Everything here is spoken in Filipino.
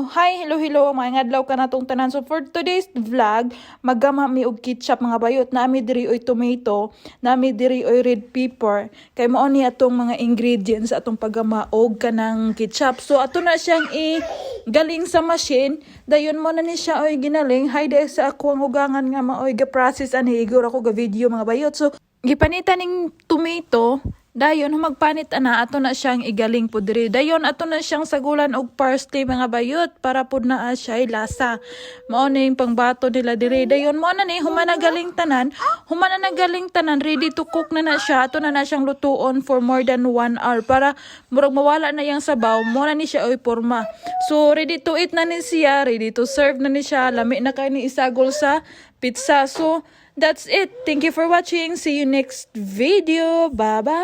Hi, hello, mga adlaw ka natong tanan. So for today's vlog, maggama mi og ketchup mga bayot. Naami diri oy tomato, naami diri oy red pepper. Kay mao ni atong mga ingredients atong paggama og kanang ketchup. So ato na siyang galing sa machine. Dayon mo na ni siya oy ginaling. Hay dai sa ako ang ugangan nga maoy ga process ani igor ako ga video mga bayot. So gipanitan ning tomato. Dayon humagpanit ana ato na siyang igaling po diri. Dayon ato na siyang sagulan og parsley mga bayot para pud naa siya lasa. Mao na yung pangbato nila diri. Dayon mo na ni humana galing tanan. Humana na galing tanan ready to cook na siya. Ato na siyang lutuon for more than 1 hour para murag mawala na yang sabaw. Mo na ni siya oy porma. So ready to eat na ni siya, ready to serve na ni siya. Lami na kay ni isagol sa pizza. So that's it. Thank you for watching. See you next video. Bye-bye.